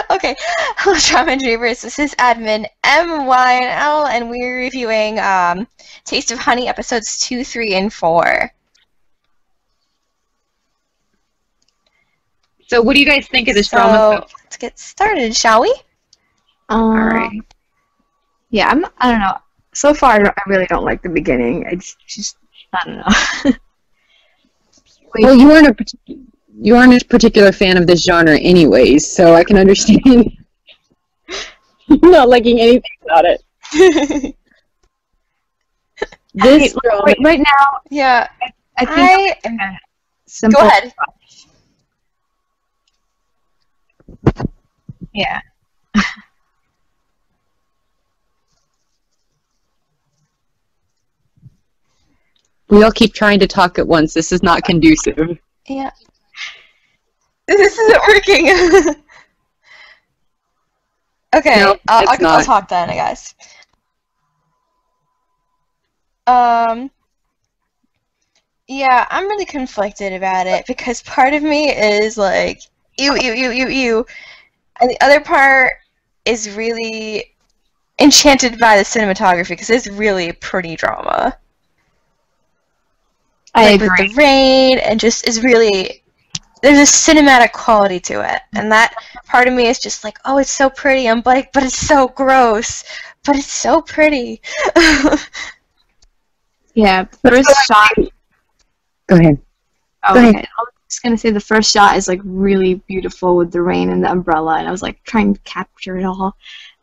Okay, hello, Drama Dreamers. This is admin MYNL, and we're reviewing Taste of Honey episodes 2, 3, and 4. So what do you guys think of this So, drama? let's get started, shall we? Alright. Yeah, I don't know. So far, I really don't like the beginning. It's just, I don't know. Well, you aren't a particular fan of this genre anyways, so I can understand you not liking anything about it. This drama, right now, Yeah, I think I'm gonna simple. go ahead. Yeah. we all keep trying to talk at once. This is not conducive. Yeah. This isn't working. Okay, Nope, I'll talk then, I guess. Yeah, I'm really conflicted about it because part of me is like, ew, ew, ew, ew, ew. And the other part is really enchanted by the cinematography because it's really a pretty drama. I Like agree. with the rain and just is really, there's a cinematic quality to it. And that part of me is just like, oh, it's so pretty. I'm like, but it's so gross. But it's so pretty. Yeah, the first shot. Go ahead. Oh, Go ahead. okay. I was just gonna say the first shot is like really beautiful with the rain and the umbrella, and I was like trying to capture it all.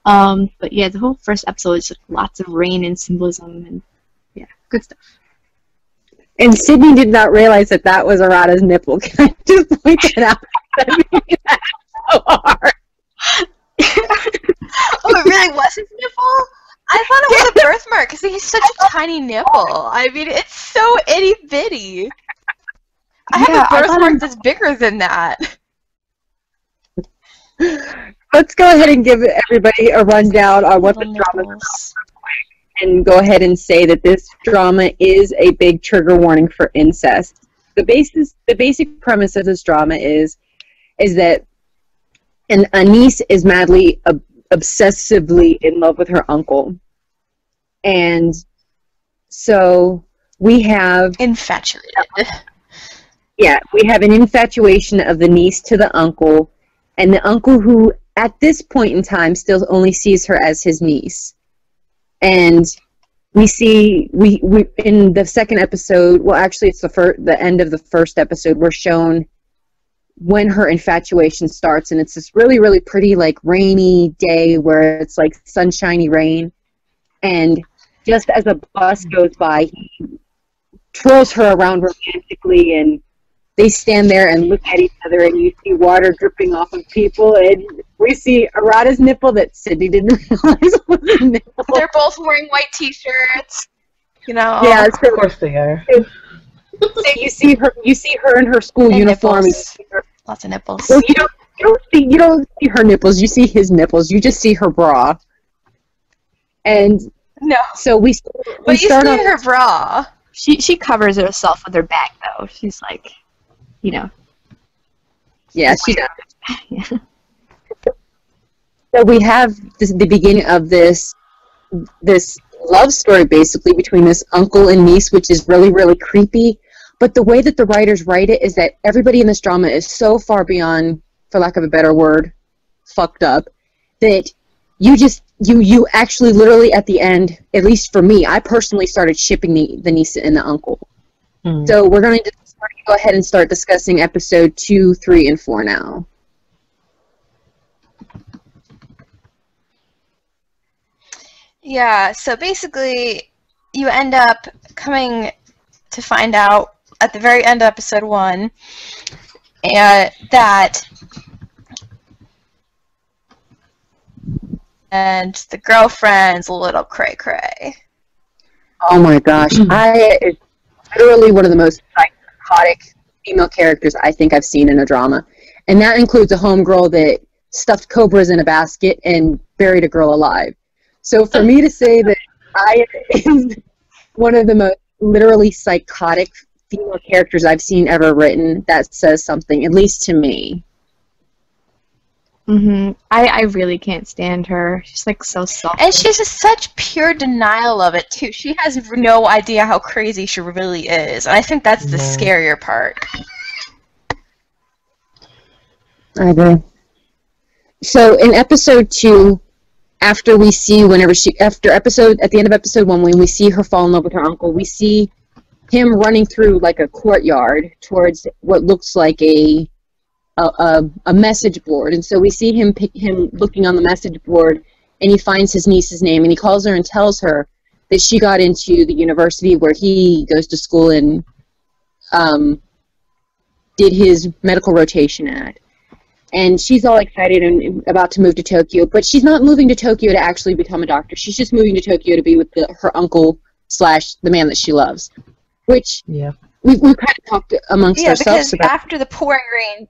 But yeah, the whole first episode is just lots of rain and symbolism, and yeah, good stuff. And Sydney did not realize that that was Arata's nipple. Can I just point that out? That made me laugh so hard. Oh, it really was his nipple? I thought it was a birthmark because he's such a tiny nipple. I mean, it's so itty bitty. I have Yeah, a birthmark that's bigger than that. Let's go ahead and give everybody a rundown on what the Little drama is nipples. about, and go ahead and say that this drama is a big trigger warning for incest. The basic premise of this drama is that a niece is madly, obsessively in love with her uncle, and so we have Infatuated. we have an infatuation of the niece to the uncle, and the uncle who at this point in time still only sees her as his niece. And we see we in the second episode, well actually it's the end of the first episode, we're shown when her infatuation starts, and it's this really, really pretty like rainy day where it's like sunshiny rain, and just as a bus goes by he twirls her around romantically, and they stand there and look at each other, and you see water dripping off of people, and we see Arata's nipple that Sydney didn't realize was a nipple. They're both wearing white t-shirts. You know. Yeah, Of course they are. So you see her in her school And uniform. nipples. And Lots of nipples. well, you don't see her nipples. You see his nipples. You just see her bra. And No. so we But you start see off. her bra. She covers herself with her bag though. She's like, you know. Yeah, she does. Yeah. So we have the beginning of this love story basically between this uncle and niece, which is really, really creepy. But the way that the writers write it is that everybody in this drama is so far beyond, for lack of a better word, fucked up, that you actually literally at the end, at least for me, I personally started shipping the niece and the uncle. Mm. So we're going to go ahead and start discussing episode 2, 3, and 4 now. Yeah, so basically, you end up coming to find out at the very end of episode 1 that and the girlfriend's a little cray-cray. Oh my gosh, it's literally one of the most psychotic female characters I think I've seen in a drama. And that includes a homegirl that stuffed cobras in a basket and buried a girl alive. So for me to say that I is one of the most literally psychotic female characters I've seen ever written, that says something, at least to me. I really can't stand her. She's like so soft. And she's just such pure denial of it too. She has no idea how crazy she really is, and I think that's the scarier part. I agree. So in episode 2, after we see at the end of episode 1, when we see her fall in love with her uncle, we see him running through like a courtyard towards what looks like a message board, and so we see him looking on the message board, and he finds his niece's name, and he calls her and tells her that she got into the university where he goes to school and did his medical rotation at. And she's all excited and about to move to Tokyo, but she's not moving to Tokyo to actually become a doctor. She's just moving to Tokyo to be with her uncle / the man that she loves. Which we've kind of talked amongst ourselves about. Yeah, because after the pouring rain...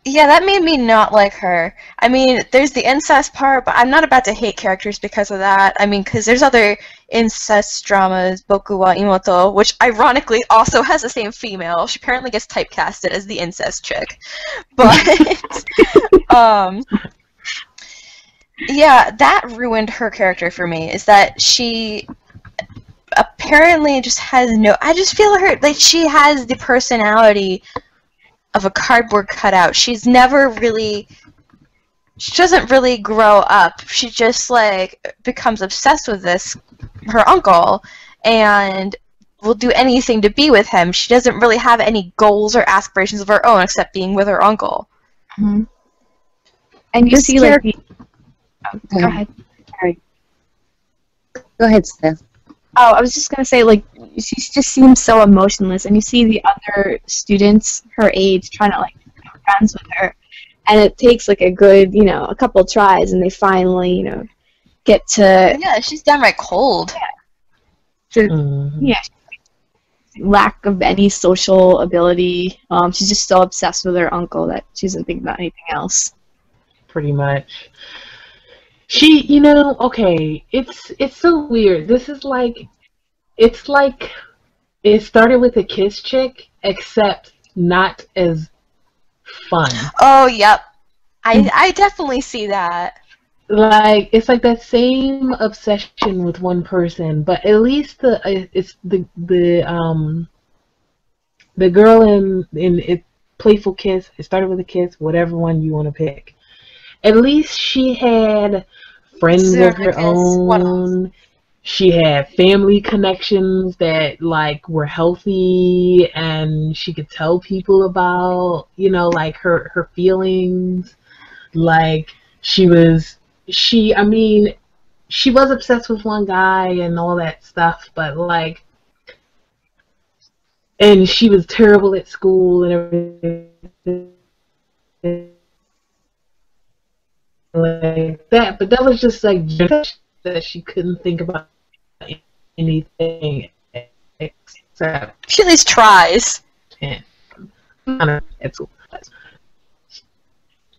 Yeah, that made me not like her. I mean, there's the incest part, but I'm not about to hate characters because of that. I mean, because there's other incest dramas, Boku wa Imoto, which ironically also has the same female. She apparently gets typecasted as the incest chick. But, yeah, that ruined her character for me, is that she apparently just has no... I just feel her, like, she has the personality of a cardboard cutout. She's never really... She doesn't really grow up. She just, like, becomes obsessed with her uncle, and will do anything to be with him. She doesn't really have any goals or aspirations of her own except being with her uncle. Mm-hmm. And you see, like... Go ahead. Sorry. Go ahead, Steph. Oh, I was just going to say, like, she just seems so emotionless, and you see the other students her age trying to, like, be friends with her, and it takes, like, a good, a couple tries, and they finally, get to... Yeah, she's downright cold. Lack of any social ability. She's just so obsessed with her uncle that she doesn't think about anything else. Pretty much. She, okay, it's so weird. This is like, it's like it started with a kiss chick, except not as fun. Oh, yep. I definitely see that. Like, it's like that same obsession with one person, but at least it's the girl in it, Playful Kiss. It started with a kiss, whatever one you want to pick. At least she had friends of her own. She had family connections that, like, were healthy, and she could tell people about, like, her feelings. Like, she was obsessed with one guy and all that stuff, but, like, and she was terrible at school and everything like that, but that was just like that she couldn't think about anything except she at least tries.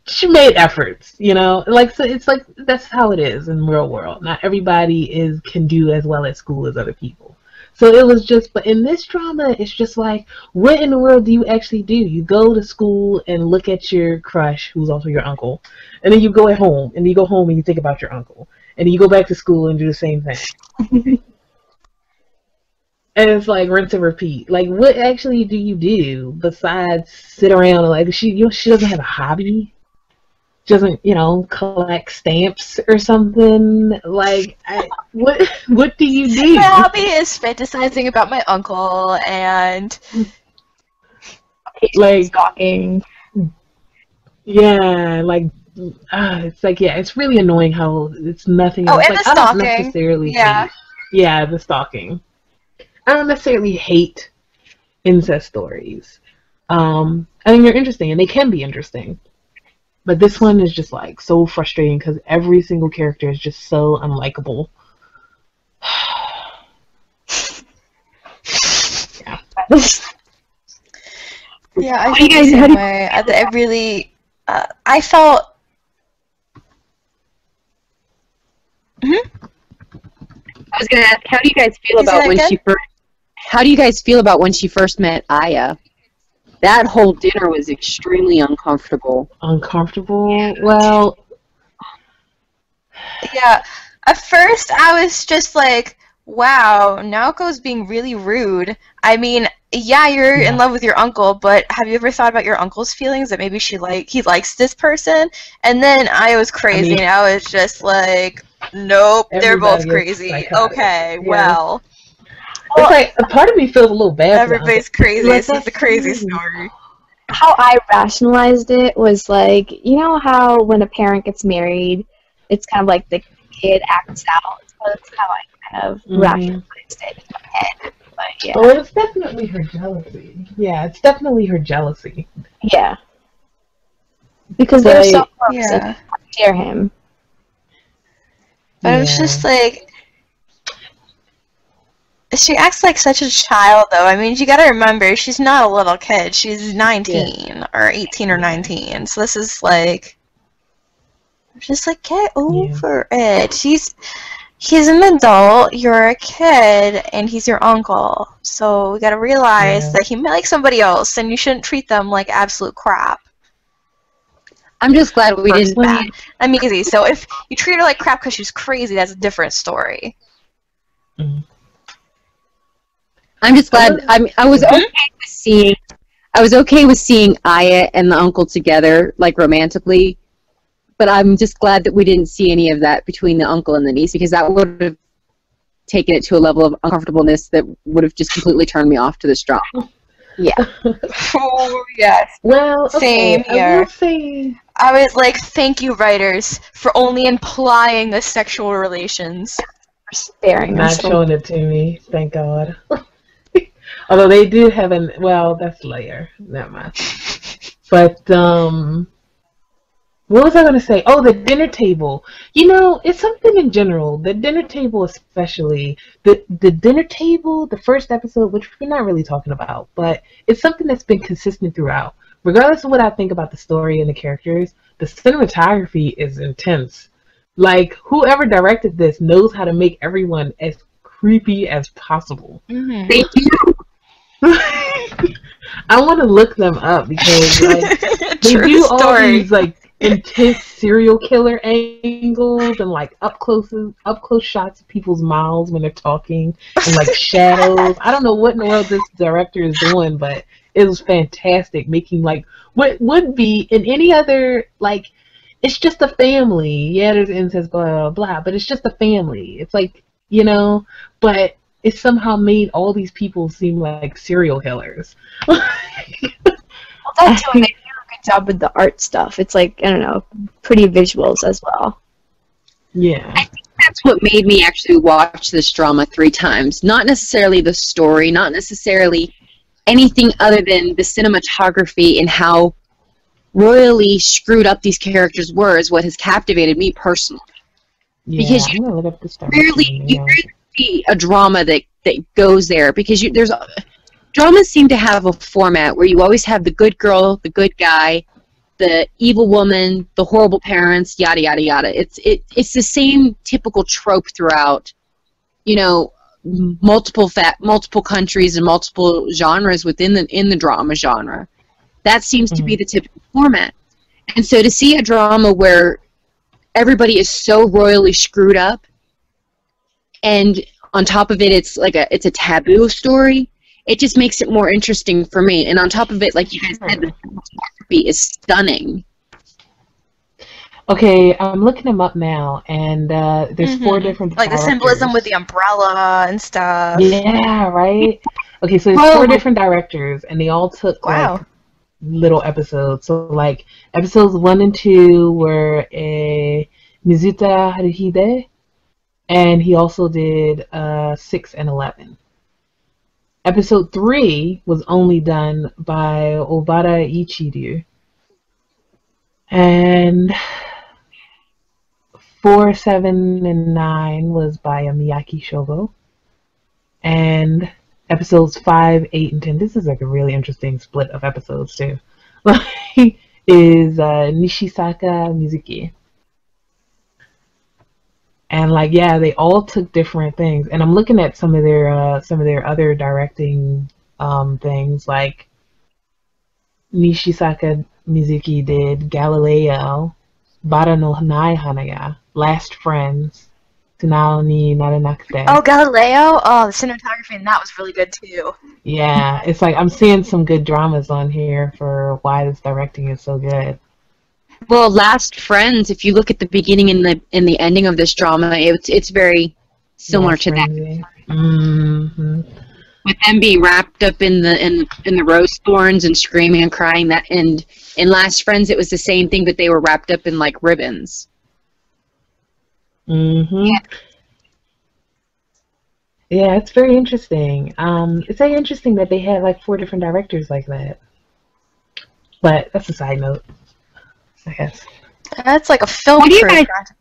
She made efforts, like, so it's like that's how it is in the real world. Not everybody can do as well at school as other people. So it was just, but in this drama, it's just like, what in the world do you actually do? You go to school and look at your crush, who's also your uncle, and then you go home, and you go home and you think about your uncle, and then you go back to school and do the same thing. And it's like rinse and repeat. Like, what actually do you do besides sit around and, like, she doesn't have a hobby? She doesn't, collect stamps or something. Like, what do you do? My hobby is fantasizing about my uncle and like stalking. Yeah, like it's like, yeah, it's really annoying how it's nothing. Oh, else. and Like, the stalking. I don't necessarily hate. Yeah, the stalking. I don't necessarily hate incest stories. I think they're interesting, and they can be interesting. But this one is just, like, so frustrating because every single character is just so unlikable. Yeah. Yeah, I feel the same way. I really, I felt... I was gonna ask, how do you guys feel about when she first met Aya? that whole dinner was extremely uncomfortable. Uncomfortable? Well, Yeah. At first, I was just like, wow, Naoko's being really rude. I mean, yeah, you're in yeah. love with your uncle, but have you ever thought about your uncle's feelings that maybe he likes this person? And then I was crazy, mean, and I was just like, nope, they're both everybody is crazy. psychotic. Okay, Yeah. well, It's like a part of me feels a little bad for the uncle. everybody's crazy. Like, This is that's a crazy fine. story. How I rationalized it was like, you know how when a parent gets married, it's kind of like the kid acts out. So that's how I kind of rationalized it in my head. But yeah. Well, it's definitely her jealousy. Yeah, it's definitely her jealousy. Yeah. Because they're so close and Yeah. share him. But it was just like, she acts like such a child, though. I mean, you gotta remember, she's not a little kid. She's 19 or 18 or 19. So this is like, just like, get over it. He's an adult, you're a kid, and he's your uncle. So we gotta realize that he may like somebody else, and you shouldn't treat them like absolute crap. I'm just glad we didn't. Bad. I mean, easy. So if you treat her like crap because she's crazy, that's a different story. I'm just glad. I was okay with seeing Aya and the uncle together, like romantically. But I'm just glad that we didn't see any of that between the uncle and the niece, because that would have taken it to a level of uncomfortableness that would have just completely turned me off to this drama. Yeah. Oh, yes. Well, same okay, here. I will say, I was like, thank you, writers, for only implying the sexual relations. For sparing not us. showing it to me, thank God. Although they do have well, that's later. Never mind. But, what was I going to say? Oh, the dinner table. You know, it's something in general. The dinner table especially. The dinner table, the first episode, which we're not really talking about, but it's something that's been consistent throughout. Regardless of what I think about the story and the characters, the cinematography is intense. Like, whoever directed this knows how to make everyone as creepy as possible. Mm-hmm. They do. I want to look them up because like they do all these like intense serial killer angles and like up close shots of people's mouths when they're talking and like shadows. I don't know what in the world this director is doing, but it was fantastic, making like what would be in any other, like, it's just a family. Yeah, there's incest, blah blah blah, but it's just a family. It's like, you know, but it somehow made all these people seem like serial killers. Well, that too, and they do a good job with the art stuff. It's like, I don't know, pretty visuals as well. Yeah. I think that's what made me actually watch this drama 3 times. Not necessarily the story, not necessarily anything other than the cinematography and how royally screwed up these characters were is what has captivated me personally. Yeah, Because I'm gonna look up this you rarely see a drama that goes there, because dramas seem to have a format where you always have the good girl, the good guy, the evil woman, the horrible parents, yada yada yada. It's the same typical trope throughout, you know, multiple countries and multiple genres within the drama genre. That seems to be the typical format. And so to see a drama where everybody is so royally screwed up, and on top of it, it's a taboo story. It just makes it more interesting for me. And on top of it, like you guys said, the cinematography is stunning. Okay, I'm looking them up now, and there's 4 different like the symbolism with the umbrella and stuff. Yeah, right. Okay, so there's 4 different directors, and they all took like little episodes. So like episodes 1 and 2 were Mizuta Haruhide, and he also did 6 and 11. Episode 3 was only done by Obara Ichiru, and 4, 7, and 9 was by Miyaki Shogo, and episodes 5, 8, and 10. This is like a really interesting split of episodes too. Is Nishisaka Mizuki. And like, yeah, they all took different things. And I'm looking at some of their other directing things. Like Nishisaka Mizuki did Galileo, Bara no Nai Hanaya, Last Friends, Tsunao ni Naranakute. Oh, Galileo! Oh, the cinematography in that was really good too. Yeah, it's like I'm seeing some good dramas on here for why this directing is so good. Well, Last Friends, if you look at the beginning and the ending of this drama, it's very similar to that. Mm-hmm. With them being wrapped up in the rose thorns and screaming and crying, that and in Last Friends it was the same thing, but they were wrapped up in like ribbons. Mm-hmm. Yeah, it's very interesting. It's very interesting that they had like 4 different directors like that. But that's a side note, I guess. That's like a film What do you crew. guys?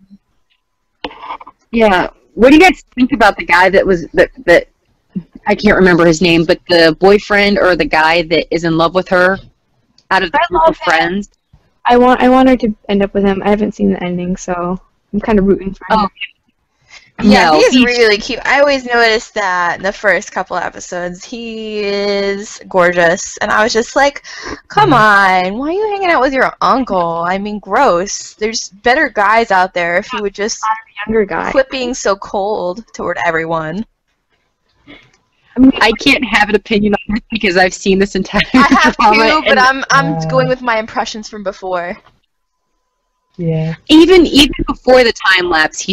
Yeah. What do you guys think about the guy that I can't remember his name, but the boyfriend or the guy that is in love with her out of the group of friends? I want her to end up with him. I haven't seen the ending, so I'm kind of rooting for him. Oh. Yeah, No, he's really cute. I always noticed that in the first couple episodes. He is gorgeous. And I was just like, come on, why are you hanging out with your uncle? I mean, gross. There's better guys out there if he would just Younger guy. quit being so cold toward everyone. I can't have an opinion on this because I've seen this entire I have drama. to, but I'm going with my impressions from before. Yeah. Even before the time lapse,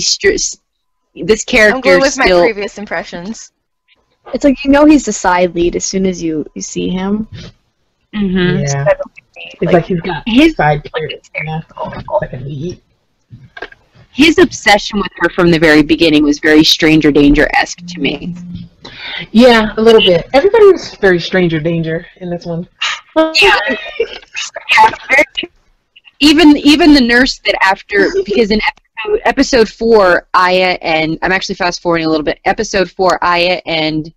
this character I'm going with still. my previous impressions. It's like, you know, he's the side lead as soon as you see him. Mm-hmm. Yeah. It's like he's got his side characters. Yeah. Like a lead. His obsession with her from the very beginning was very Stranger Danger-esque to me. Yeah, a little bit. Everybody was very Stranger Danger in this one. Yeah. Even the nurse that because in episode 4, Aya and I'm actually fast forwarding a little bit. Episode 4, Aya and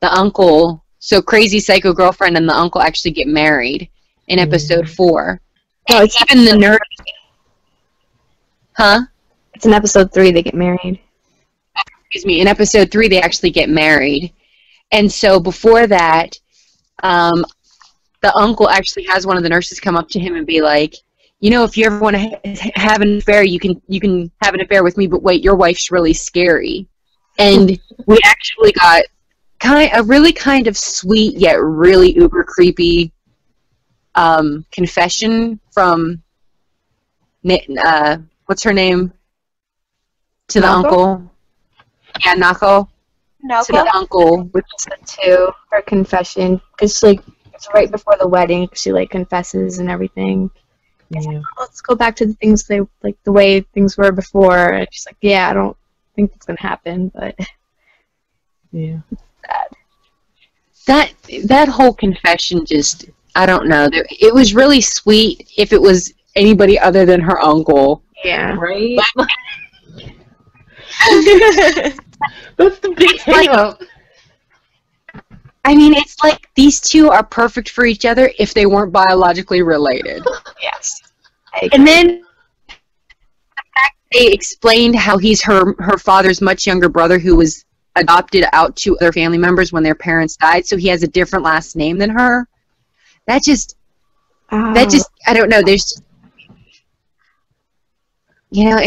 the uncle, so crazy psycho girlfriend and the uncle actually get married in episode 4. No, it's even the nurse. Huh? It's in episode 3 they get married. Excuse me. In episode 3 they actually get married, and so before that, the uncle actually has one of the nurses come up to him and be like, you know, if you ever want to have an affair, you can have an affair with me, but wait, your wife's really scary. And we actually got a really kind of sweet yet really uber creepy confession from what's her name? To the Nako? uncle. Yeah, Nako. No, To the uncle. Which is the 2, her confession, because it's right before the wedding. She confesses and everything. Yeah. Let's go back to the things the way things were before. And she's like, yeah, I don't think it's gonna happen, but Yeah. That whole confession just, I don't know. It was really sweet if it was anybody other than her uncle. yeah. Right? That's the big hang up. I mean, it's like these two are perfect for each other if they weren't biologically related. Yes. And then they explained how he's her father's much younger brother who was adopted out to other family members when their parents died, so he has a different last name than her. That just I don't know. There's, you know,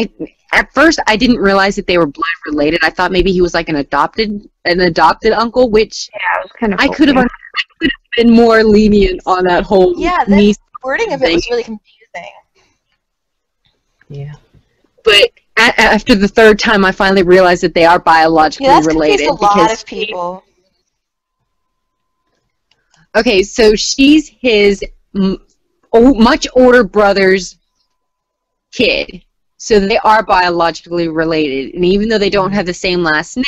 at first I didn't realize that they were blood related. I thought maybe he was like an adopted uncle, which Yeah, it was kind of. I could have been more lenient on that whole Yeah, the wording of it was really confusing. Yeah. But after the 3rd time, I finally realized that they are biologically related. A lot of people. Okay, so she's his much older brother's kid. So they are biologically related. And even though they don't have the same last name,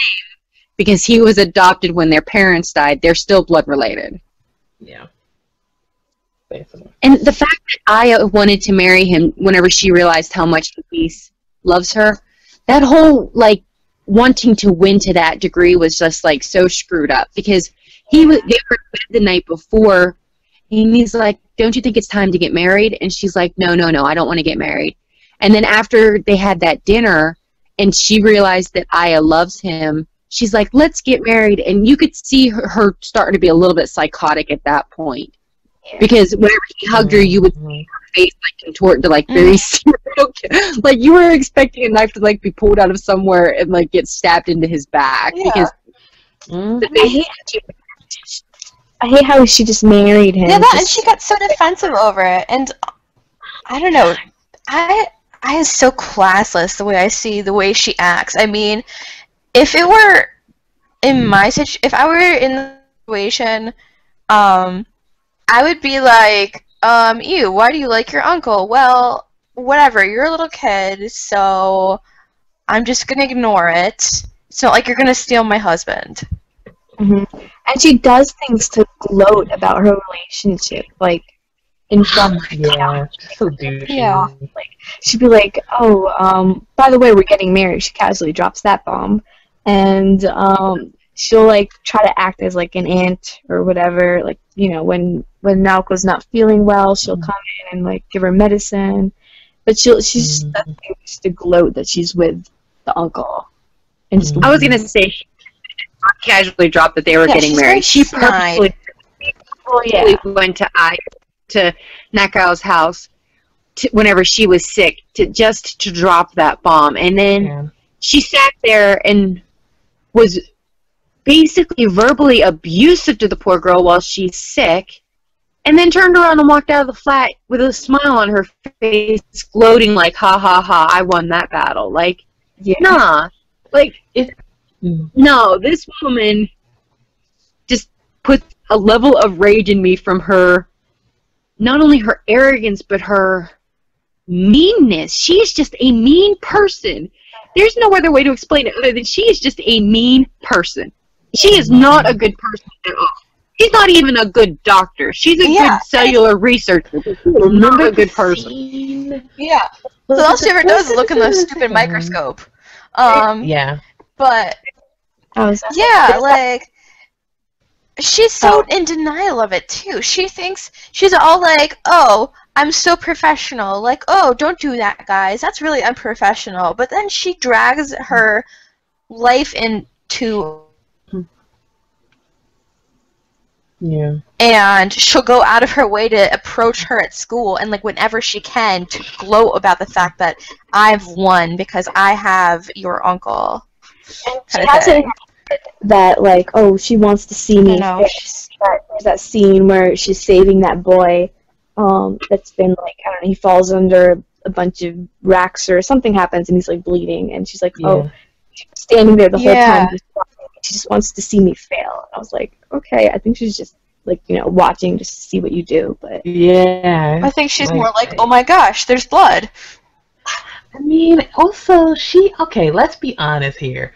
because he was adopted when their parents died, they're still blood related. Yeah. Basically. And the fact that Aya wanted to marry him whenever she realized how much he loves her, that whole, wanting to win to that degree was just, so screwed up. Because they were in bed the night before, and he's like, don't you think it's time to get married? And she's like, no, I don't want to get married. And then after they had that dinner, and she realized that Aya loves him, she's like, let's get married. And you could see her starting to be a little bit psychotic at that point. Because whenever he hugged her, you would see her face like contort to like very like you were expecting a knife to like be pulled out of somewhere and like get stabbed into his back because the face. I hate how she just married him. Yeah, and she got so defensive over it, and I don't know. I is so classless the way I see the way she acts. I mean, if it were in my if I were in the situation, I would be like, ew, why do you like your uncle? Well, whatever, you're a little kid, so I'm just gonna ignore it. It's not like you're gonna steal my husband. Mm-hmm. And she does things to gloat about her relationship, like in front of so douchey. Yeah. Like she'd be like, "Oh, by the way, we're getting married." She casually drops that bomb, and she'll like try to act as like an aunt or whatever. Like when Naoko's not feeling well, she'll come in and like give her medicine, but she's just to gloat that she's with the uncle. And I was gonna say. Casually dropped that they were getting married. She purposely went to Nakao's house whenever she was sick to drop that bomb, and then she sat there and was basically verbally abusive to the poor girl while she's sick, and then turned around and walked out of the flat with a smile on her face, gloating like, "Ha ha ha! I won that battle." Like, nah, like it. No, this woman just puts a level of rage in me from her, not only her arrogance, but her meanness. She is just a mean person. There's no other way to explain it other than she is just a mean person. She is not a good person at all. She's not even a good doctor. She's a good cellular researcher. She's not a good person. Yeah. So all she ever does is look in the stupid microscope. But like she's so in denial of it too. She thinks she's all like, "Oh, I'm so professional." Like, "Oh, don't do that, guys. That's really unprofessional." But then she drags her life into and she'll go out of her way to approach her at school and like whenever she can to gloat about the fact that I've won because I have your uncle. And she has it that like, oh, she wants to see me. There's that scene where she's saving that boy that's been like, I don't know, he falls under a bunch of racks or something happens and he's like bleeding and she's like, oh, she's standing there the whole time. She just wants to see me fail. And I was like, okay, I think she's just like, watching just to see what you do. But I think she's more like, oh my gosh, there's blood. I mean, also let's be honest here.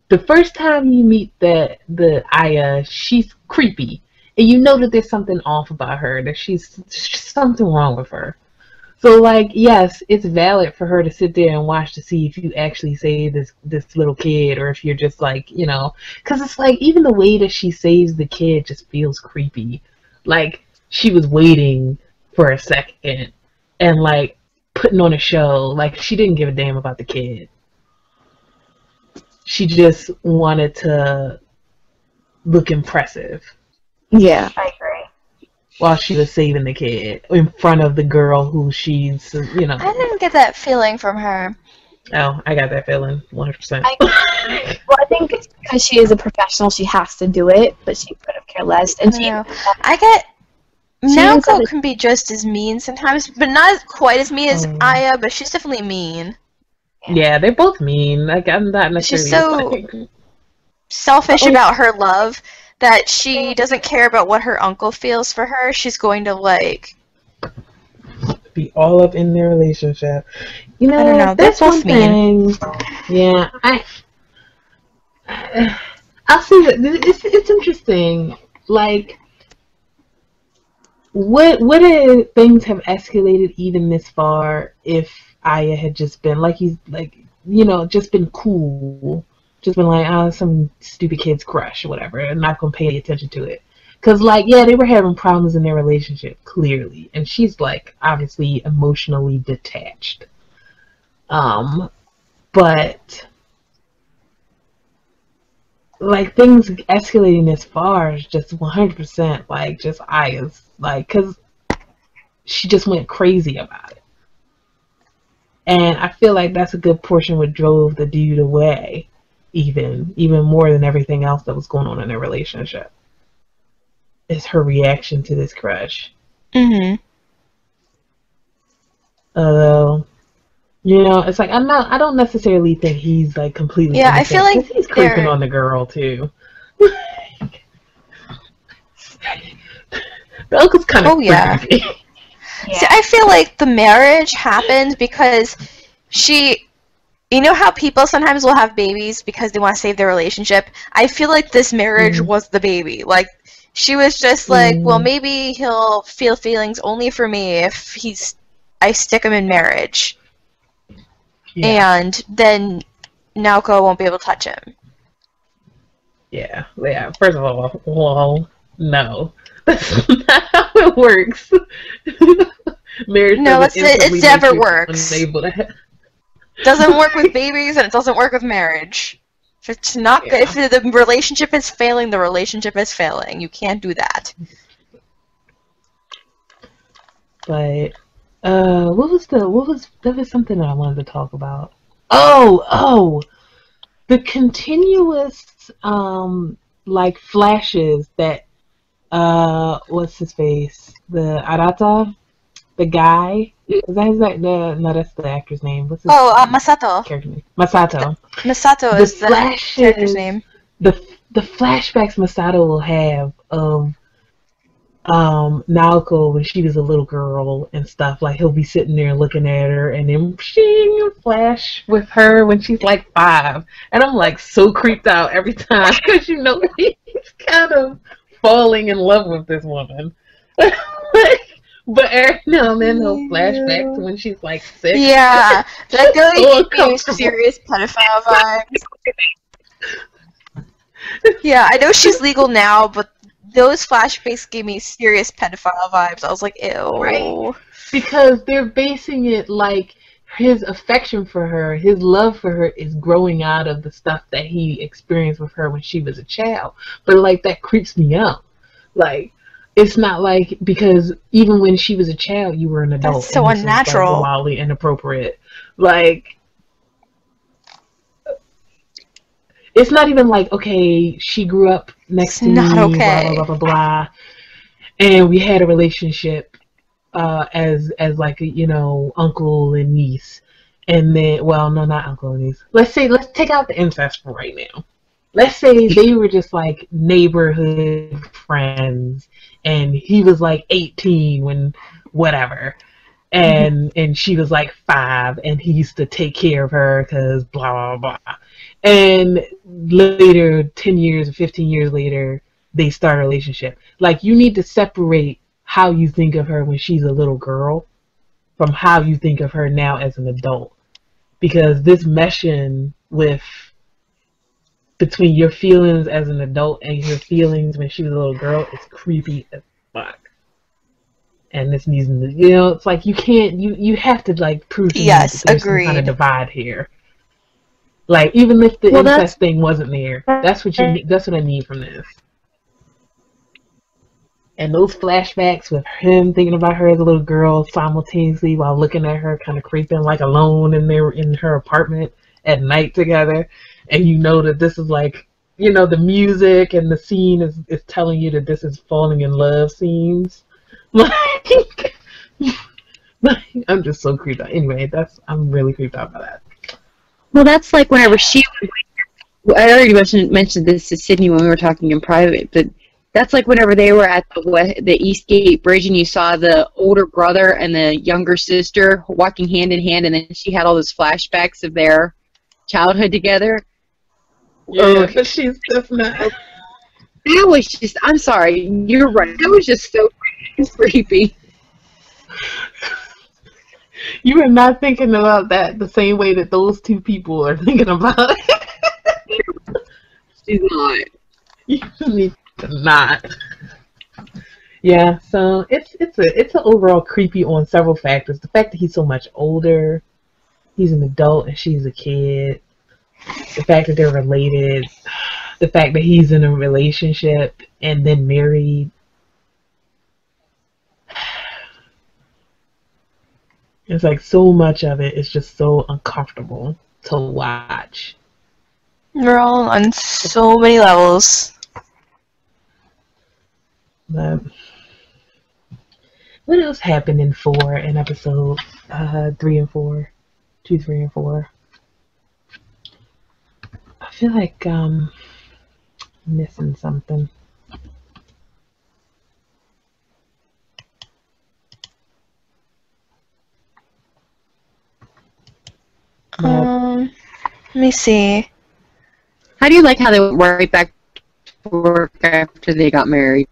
The first time you meet the Aya, she's creepy. And you know that there's something off about her, that she's something wrong with her. So like, yes, it's valid for her to sit there and watch to see if you actually save this little kid or if you're just like, because it's like even the way that she saves the kid just feels creepy. Like she was waiting for a second and like putting on a show. Like she didn't give a damn about the kid. She just wanted to look impressive. Yeah, I agree. While she was saving the kid in front of the girl who she's, I didn't get that feeling from her. Oh, I got that feeling, 100%. I think it's because she is a professional, she has to do it, but she could have cared less. And I get Naoko can be just as mean sometimes, but not quite as mean as Aya, but she's definitely mean. Yeah, they're both mean. Like I'm not necessarily. She's so selfish about her love that she doesn't care about what her uncle feels for her. She's going to like be all up in their relationship. I don't know. That's one thing. Yeah, I'll see. It's interesting. Like, what if things have escalated even this far? If Aya had just been just been cool. Just been like, oh, some stupid kid's crush or whatever, and not gonna pay any attention to it. Cause they were having problems in their relationship, clearly. And she's like, obviously emotionally detached. But like things escalating this far is just 100% like just Aya's like, because she just went crazy about it. And I feel like that's a good portion what drove the dude away, even more than everything else that was going on in their relationship. Is her reaction to this crush. Mm-hmm. Although, it's like I don't necessarily think he's like completely Yeah, innocent, I feel like he's creeping on the girl too. The uncle's kind of creepy. See, I feel like the marriage happened because you know how people sometimes will have babies because they want to save their relationship? I feel like this marriage was the baby. Like, she was just like, well, maybe he'll feel feelings only for me if I stick him in marriage. Yeah. And then Naoko won't be able to touch him. Yeah. First of all, well, no. That's not how it works. Marriage it's never works. Doesn't work with babies, and it doesn't work with marriage. If it's not good, if the relationship is failing, the relationship is failing. You can't do that. But there was something that I wanted to talk about. Oh, the continuous like flashes that what's his face? The Arata, the guy. Is that his name? No, that's the actor's name. What's his Masato. character name? Masato. Masato is the character's name. The flashbacks Masato will have of Naoko when she was a little girl and stuff, like he'll be sitting there looking at her and then shing flash with her when she's like 5, and I'm like so creeped out every time because he's kind of falling in love with this woman. But every now and then he'll flash back to when she's like 6. Yeah, that really gives me serious pedophile vibes. Yeah, I know she's legal now, but those flashbacks gave me serious pedophile vibes. I was like, ew. Right. Because they're basing it like his affection for her, his love for her is growing out of the stuff that he experienced with her when she was a child. But like that creeps me out. Like, it's not like, because even when she was a child, you were an adult. That's so unnatural. Like wildly inappropriate. Like, it's not even like, okay, she grew up next to me, blah, blah, blah, blah, and we had a relationship as like a, uncle and niece. And then, well, no, not uncle and niece. Let's take out the incest for right now. Let's say they were just like neighborhood friends, and he was like 18 when whatever, and she was like 5, and he used to take care of her because blah blah blah. And later, 10 years or 15 years later, they start a relationship. Like, you need to separate how you think of her when she's a little girl from how you think of her now as an adult, because this meshing with between your feelings as an adult and your feelings when she was a little girl is creepy as fuck. And this needs to, it's like you can't, you have to like prove to me that there's some kind of divide here. Like, even if the incest thing wasn't there, that's what I need from this. And those flashbacks with him thinking about her as a little girl simultaneously while looking at her kind of creeping, like alone in her apartment at night together. And that this is like, the music and the scene is telling you that this is falling in love scenes. Like, I'm just so creeped out. Anyway, I'm really creeped out by that. Well, that's like whenever I already mentioned this to Sydney when we were talking in private, but that's like whenever they were at the Eastgate Bridge and you saw the older brother and the younger sister walking hand in hand, and then she had all those flashbacks of their childhood together. Yeah, but she's definitely. That was just, I'm sorry, you're right. That was just so creepy. You are not thinking about that the same way that those two people are thinking about it. She's not. You need to not. Yeah, so it's an overall creepy on several factors. The fact that he's so much older, he's an adult and she's a kid. The fact that they're related, the fact that he's in a relationship and then married. It's like so much of it is just so uncomfortable to watch. We're all on so many levels. But what else happened in episode 3 and 4? 2, 3, and 4. I feel like missing something. Let me see. How do you like how they went right back to work after they got married?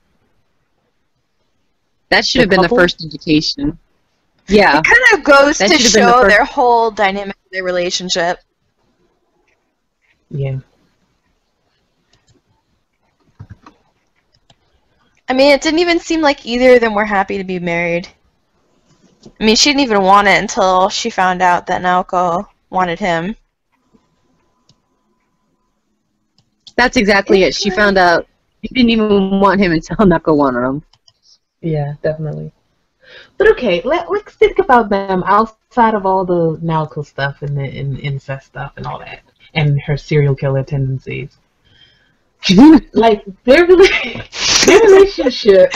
That should have been the first indication. Yeah. It kind of goes That to should have been the show first- their whole dynamic of their relationship. Yeah. I mean, it didn't even seem like either of them were happy to be married. I mean, she didn't even want it until she found out that Naoko wanted him. That's exactly it. She found out she didn't even want him until Naoko wanted him. Yeah, definitely. But okay, let's think about them outside of all the Naoko stuff and the incest stuff and all that, and her serial killer tendencies. Like their relationship,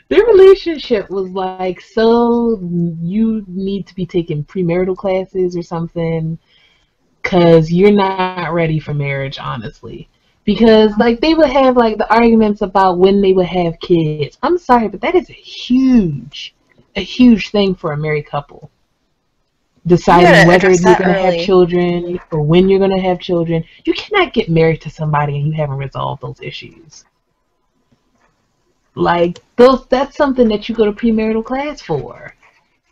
their relationship was like, so you need to be taking premarital classes or something, because you're not ready for marriage, honestly. Because like they would have like the arguments about when they would have kids. I'm sorry, but that is a huge thing for a married couple. Deciding whether you're going to have children or when you're going to have children. You cannot get married to somebody and you haven't resolved those issues. Like that's something that you go to premarital class for.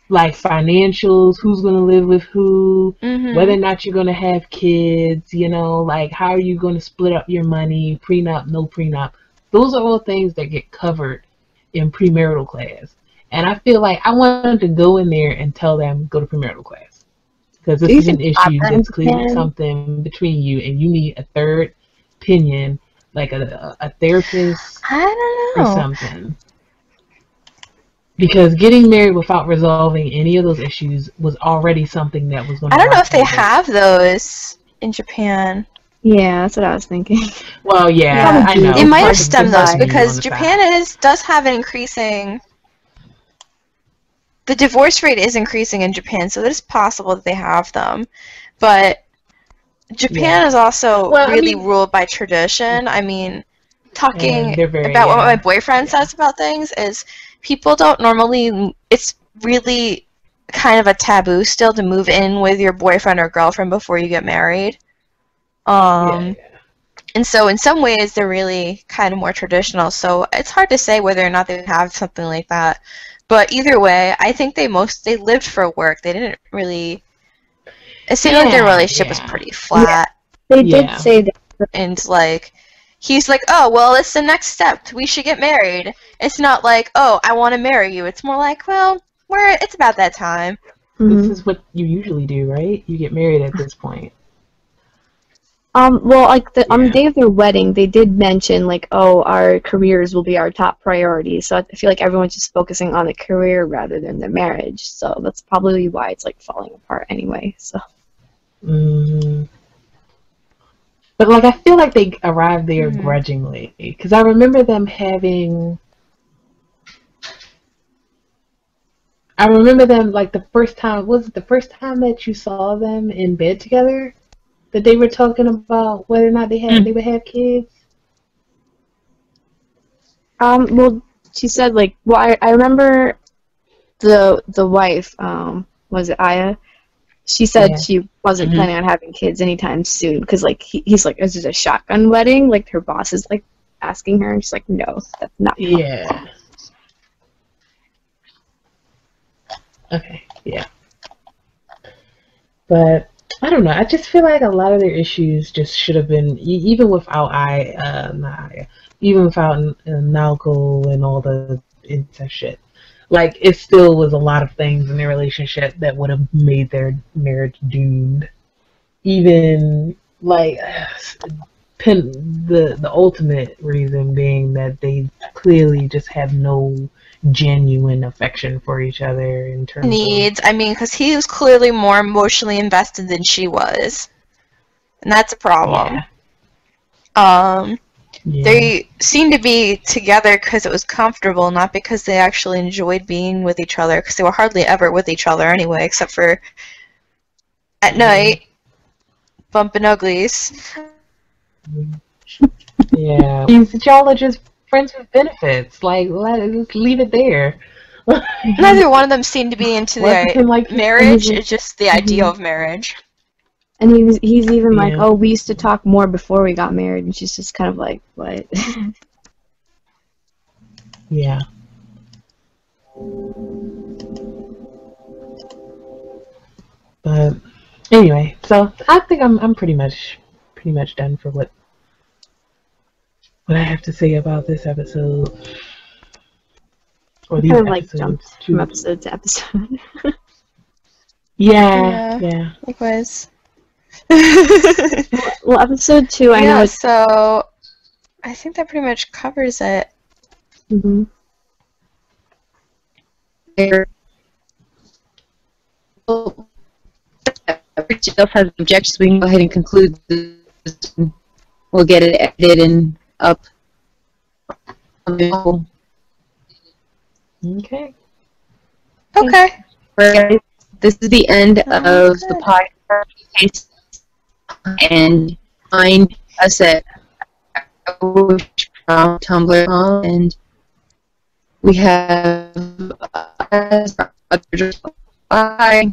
Like financials, who's going to live with who, whether or not you're going to have kids, you know, like how are you going to split up your money, prenup, no prenup. Those are all things that get covered in premarital class. And I feel like I wanted to go in there and tell them, go to premarital class. Because this is an issue that's clearly something between you, and you need a third opinion, like a therapist or something. Because getting married without resolving any of those issues was already something that was going to... I don't know if they have those in Japan. Yeah, that's what I was thinking. Well, yeah, I know. It might have stemmed those, because Japan does have an increasing... The divorce rate is increasing in Japan, so it is possible that they have them. But Japan is also really ruled by tradition. I mean, talking about what my boyfriend says about things is... People don't normally, it's really kind of a taboo still to move in with your boyfriend or girlfriend before you get married. And so in some ways they're really kind of more traditional, so it's hard to say whether or not they have something like that. But either way, I think they lived for work. They didn't really, it seemed like their relationship was pretty flat. Yeah. They did say that. And like, he's like, oh, well, it's the next step. We should get married. It's not like, oh, I want to marry you. It's more like, well, it's about that time. This is what you usually do, right? You get married at this point. Well, like on the day of their wedding, they did mention like, oh, our careers will be our top priority. So I feel like everyone's just focusing on the career rather than the marriage. So that's probably why it's like falling apart anyway. So. But like, I feel like they arrived there grudgingly, because I remember them having. I remember them like the first time. Was it the first time that you saw them in bed together? That they were talking about whether or not they would have kids. Well, she said like, well, I remember the wife. Was it Aya? She said she wasn't planning on having kids anytime soon because, like, he's like, is it a shotgun wedding? Like, her boss is, like, asking her, and she's like, no, that's not possible. Yeah. Okay, yeah. But, I don't know, I just feel like a lot of their issues just should have been, even without even without Naoko and all the incest shit. Like, it still was a lot of things in their relationship that would have made their marriage doomed. Even, like, the ultimate reason being that they clearly just have no genuine affection for each other in terms Needs. I mean, because he was clearly more emotionally invested than she was. And that's a problem. Yeah. They seemed to be together because it was comfortable, not because they actually enjoyed being with each other, because they were hardly ever with each other anyway, except for at night, bumping uglies. Yeah. Y'all are just friends with benefits. Like, let's leave it there. Neither one of them seemed to be into the like marriage, it's just the idea of marriage. And he's even like, oh, we used to talk more before we got married, and she's just kind of like, what? Yeah. But anyway, so I think I'm pretty much done for what I have to say about this episode. Or these kind of like episodes jumped from episode to episode. Yeah. Likewise. Well, episode 2, I know it's... so I think that pretty much covers it. Mm-hmm. Everybody else has objections, we can go ahead and conclude this. We'll get it edited and up. Okay. Okay. This is the end of the podcast, and find us at Tumblr, and we have bye.